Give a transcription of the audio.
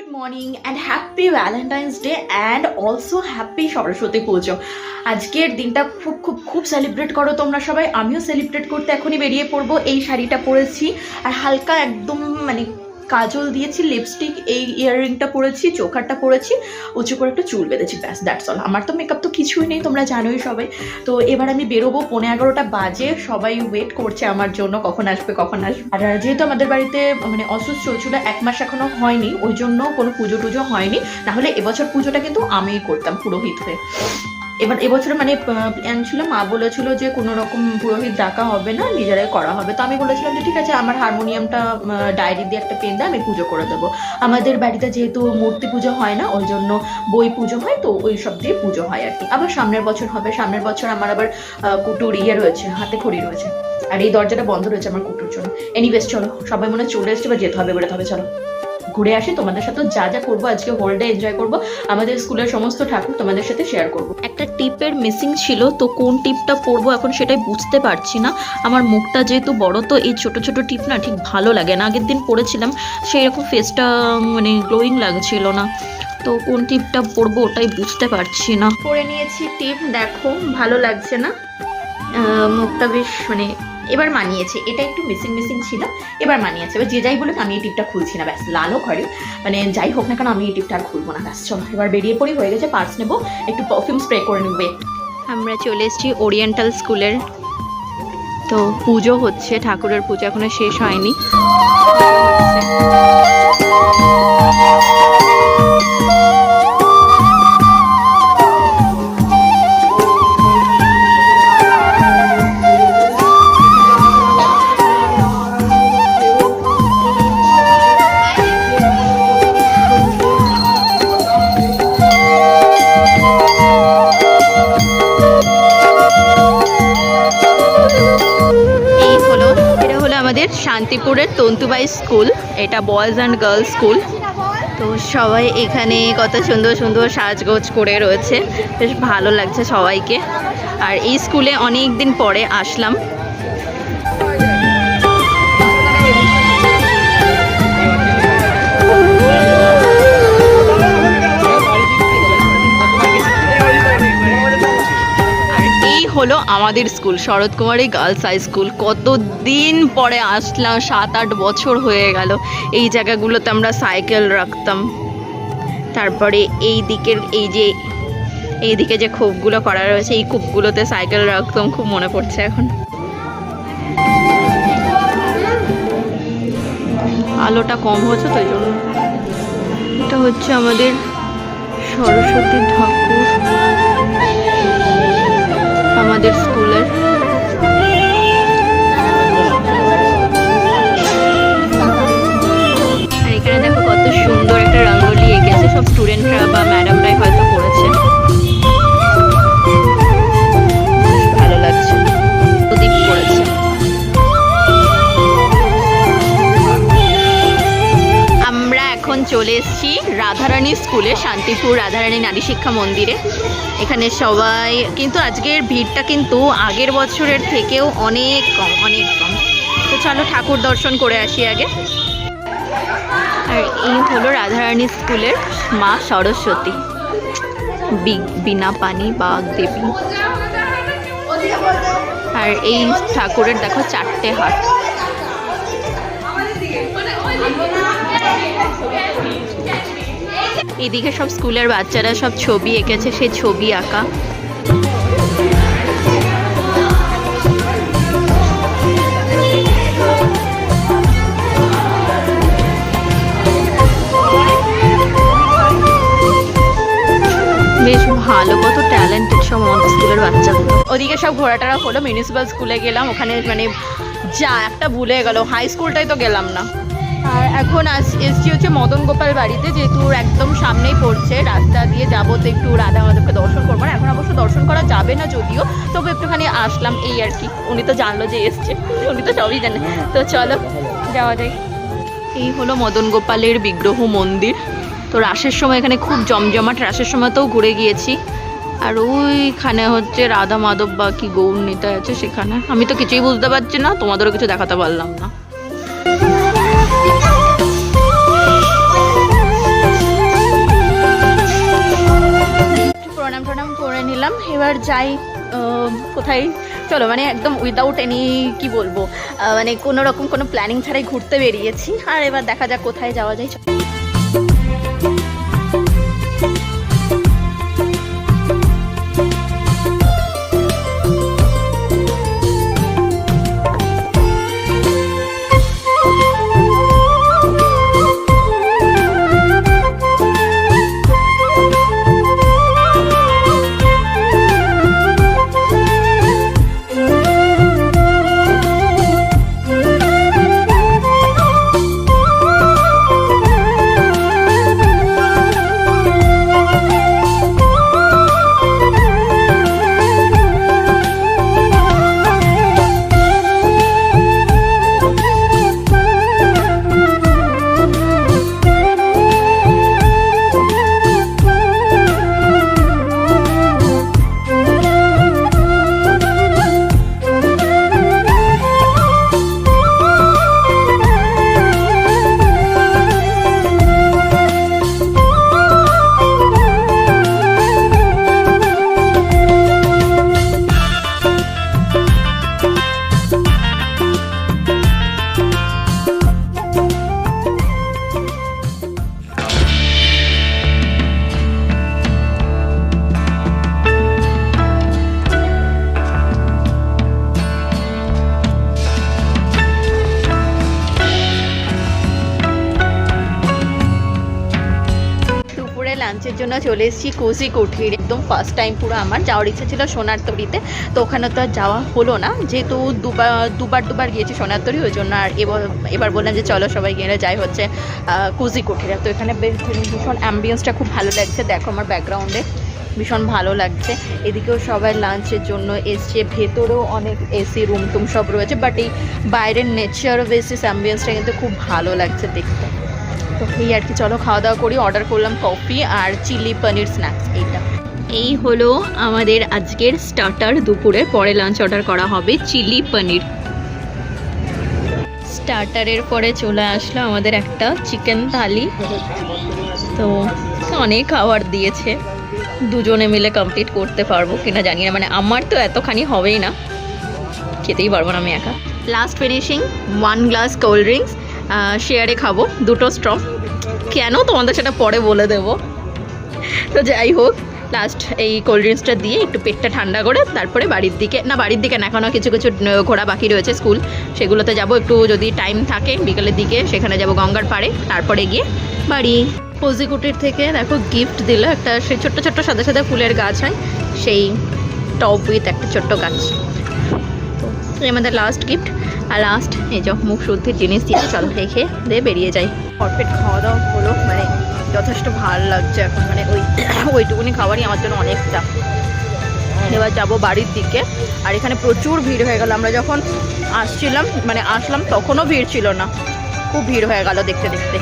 Good morning and happy Valentine's day and also happy Saraswati পুজো। আজকের দিনটা খুব খুব খুব সেলিব্রেট করো তোমরা সবাই, আমিও সেলিব্রেট করতে এখনই বেরিয়ে পড়বো। এই শাড়িটা পরেছি আর হালকা একদম মানে কাজল দিয়েছি, লিপস্টিক, এই ইয়াররিংটা পরেছি, চোখারটা পরেছি, উঁচু করে একটু চুল বেঁধেছি, ব্যাস দ্যাটস অল। আমার তো মেকআপ তো কিছুই নেই, তোমরা জানোই সবাই। তো এবার আমি বেরোবো, 11:15 বাজে, সবাই ওয়েট করছে আমার জন্য কখন আসবে কখন আসবে। আর যেহেতু আমাদের বাড়িতে মানে অসুস্থ চলছিল, 1 মাস এখনো হয়নি, ওই জন্য কোনো পুজো টুজো হয়নি। নাহলে এবছর পুজোটা কিন্তু আমিই করতাম পুরোহিত হয়ে। এবার এবছরে মানে প্ল্যান ছিল, মা বলেছিল যে কোনো রকম পুরোহিত ডাকা হবে না, নিজেরাই করা হবে। তো আমি বলেছিলাম যে ঠিক আছে, আমার হারমোনিয়ামটা ডায়েরি দিয়ে একটা পেন দিয়ে আমি পুজো করে দেবো। আমাদের বাড়িতে যেহেতু মূর্তি পুজো হয় না, ওই জন্য বই পুজো হয়, তো ওই সব দিয়ে পুজো হয় আর কি। আবার সামনের বছর হবে, সামনের বছর আমার আবার কুটুর রয়েছে, হাতে খড়ি রয়েছে, আর এই দরজাটা বন্ধ রয়েছে আমার কুটুর জন্য। এনিওয়েজ চলো, সবাই মনে চলে এসছে, বা যেতে হবে বেরোতে হবে, চলো ঘুরে আসি। তোমাদের সাথে যা যা করবো আজকে হোল ডে এনজয় করবো, আমাদের স্কুলের সমস্ত ঠাকুর তোমাদের সাথে শেয়ার করবো। একটা টিপের মিসিং ছিল, তো কোন টিপটা পরবো এখন সেটাই বুঝতে পারছি না। আমার মুখটা যেহেতু বড়, তো এই ছোট ছোট টিপ না ঠিক ভালো লাগে না। আগের দিন পরেছিলাম, সেই রকম ফেসটা মানে গ্লোয়িং লাগছিল না, তো কোন টিপটা পরবো ওটাই বুঝতে পারছি না। পরে নিয়েছি টিপ, দেখো ভালো লাগছে না, মুখটা বেশ মানে এবার মানিয়েছে। এটা একটু মিসিং মিসিং ছিল, এবার মানিয়েছে। এবার যে যাই বলুক আমি এই টিপটা খুলছি না, ব্যাস লাল হোক হরে মানে যাই হোক না কেন আমি এই টিপটা আর খুলবো না, ব্যাস চলো এবার বেরিয়ে পড়ি। হয়ে গেছে, পার্স নেবো, একটু পারফিউম স্প্রে করে নেবো। আমরা চলে এসেছি ওরিয়েন্টাল স্কুলের, তো পুজো হচ্ছে, ঠাকুরের পুজো এখনো শেষ হয়নি। শান্তিপুরের তন্তুবাই স্কুল, এটা বয়েজ অ্যান্ড গার্লস স্কুল। তো সবাই এখানে কত সুন্দর সুন্দর সাজগোজ করে রয়েছে, বেশ ভালো লাগছে সবাইকে। আর এই স্কুলে অনেক দিন পরে আসলাম। হলো আমাদের স্কুল, শরৎ কুমারী গার্লস হাই স্কুল। কতদিন পরে আসলাম, 7-8 বছর হয়ে গেল। এই জায়গাগুলোতে আমরা সাইকেল রাখতাম। তারপরে এই দিকের এইদিকে যে খোপগুলো করা রয়েছে, এই খোপগুলোতে সাইকেল রাখতাম, খুব মনে পড়ছে এখন। আলোটা কম হচ্ছে তো এই জন্য। এটা হচ্ছে আমাদের সরস্বতী ঠাকুর আমাদের স্কুলের। আর এখানে দেখো কত সুন্দর একটা রঙ্গোলি এঁকেছে, সব স্টুডেন্টরা বা ম্যাডামরাই হয়তো করেছে, ভালো লাগছে। প্রদীপ করেছে। আমরা এখন চলে এসেছি রাধারানী স্কুলে, শান্তিপুর রাধারানী নারী শিক্ষা মন্দিরে। এখানে সবাই কিন্তু আজকের ভিড়টা কিন্তু আগের বছরের থেকেও অনেক কম, অনেক কম। তো চলো ঠাকুর দর্শন করে আসি আগে। আর এই হলো রাধারানী স্কুলের মা সরস্বতী, বিনা পানি বাগ দেবী। আর এই ঠাকুরের দেখো 4টে হাত। এদিকে সব স্কুলের বাচ্চারা সব ছবি এঁকেছে, সেই ছবি আঁকা। বেশ ভালো, কত ট্যালেন্টেড সব আমাদের স্কুলের বাচ্চাগুলো। ওদিকে সব ঘোরাটারা হলো, মিউনিসিপ্যাল স্কুলে গেলাম, ওখানে মানে যা একটা ভুলে গেল, হাই স্কুলটাই তো গেলাম না। আর এখন এসছি হচ্ছে মদন গোপাল বাড়িতে, যেহেতু একদম সামনেই পড়ছে, রাস্তা দিয়ে যাবো, তো একটু রাধা মাধবকে দর্শন করবো। না এখন অবশ্য দর্শন করা যাবে না যদিও, তবু একটুখানি আসলাম এই আর কি। উনি তো জানলো যে এসছে, উনি তো সবই জানে। তো চলো যাওয়া যায়। এই হলো মদন গোপালের বিগ্রহ মন্দির। তো রাসের সময় এখানে খুব জমজমাট, রাসের সময়তেও ঘুরে গিয়েছি। আর ওইখানে হচ্ছে রাধা মাধব বা কি গৌর নিতাই আছে, সেখানে আমি তো কিছুই বুঝতে পারছি না, তোমাদেরও কিছু দেখাতে পারলাম না। এবার যাই কোথায়, চলো মানে একদম উইদাউট এনি কি বলবো মানে কোনো রকম কোনো প্ল্যানিং ছাড়াই ঘুরতে বেরিয়েছি। আর এবার দেখা যাক কোথায় যাওয়া যায়। লাঞ্চের জন্য চলে এসেছি কোজি কুঠির। একদম ফার্স্ট টাইম পুরো আমার যাওয়ার ইচ্ছা ছিল সোনার তরীতে, তো ওখানে তো আর যাওয়া হলো না, যেহেতু দুবার গিয়েছি সোনার তরী, ওই জন্য আর এবার বললাম যে চলো সবাই গেলে যাই হচ্ছে কোজি কুঠিরে। তো এখানে ভীষণ অ্যাম্বিয়েন্সটা খুব ভালো লাগছে, দেখো আমার ব্যাকগ্রাউন্ডে ভীষণ ভালো লাগছে। এদিকেও সবাই লাঞ্চের জন্য এসছে, ভেতরেও অনেক এসি রুম টুম সব রয়েছে, বাট এই বাইরের নেচার বেসিস অ্যাম্বিয়েন্সটা কিন্তু খুব ভালো লাগছে দেখতে। তো এই আর কি, চলো খাওয়া দাওয়া করি। অর্ডার করলাম কফি আর চিলি পনির স্ন্যাক্স। এই হলো আমাদের আজকের স্টার্টার দুপুরে, পরে লাঞ্চ অর্ডার করা হবে চিলি পনির। স্টার্টারের পরে চলে আসলো আমাদের একটা চিকেন থালি। তো অনেক খাবার দিয়েছে, দুজনে মিলে কমপ্লিট করতে পারবো কিনা জানি না, মানে আমার তো এতখানি হবেই না, খেতেই পারবো না আমি একা। Last finishing 1 glass cold drinks, শেয়ারে খাবো 2টো স্ট্র, কেন তোমাদের সেটা পরে বলে দেবো। তো যাই হোক, লাস্ট এই কোল্ড ড্রিঙ্কসটা দিয়ে একটু পেটটা ঠান্ডা করে তারপরে বাড়ির দিকে না এখনও কিছু ঘোরা বাকি রয়েছে স্কুল, সেগুলোতে যাব একটু যদি টাইম থাকে বিকেলের দিকে, সেখানে যাব গঙ্গার পাড়ে, তারপরে গিয়ে বাড়ি। কোজি কুটির থেকে দেখো গিফট দিল একটা, সেই ছোট্ট ছোট্ট সাদা সাদা ফুলের গাছ হয়, সেই টপ উইথ একটা ছোট্ট গাছ। তো আমাদের লাস্ট গিফট, আর লাস্ট এই যে মুখ শুদ্ধির জিনিস দিয়ে চল রেখে দিয়ে বেরিয়ে যাই। ভরপেট খাওয়া দাওয়া হলো, মানে যথেষ্ট ভালো লাগছে এখন, মানে ওইটুকুনি খাবারই আমার জন্য অনেকটা। এবার যাবো বাড়ির দিকে। আর এখানে প্রচুর ভিড় হয়ে গেল, আমরা যখন আসলাম তখনও ভিড় ছিল না, খুব ভিড় হয়ে গেল দেখতে দেখতে।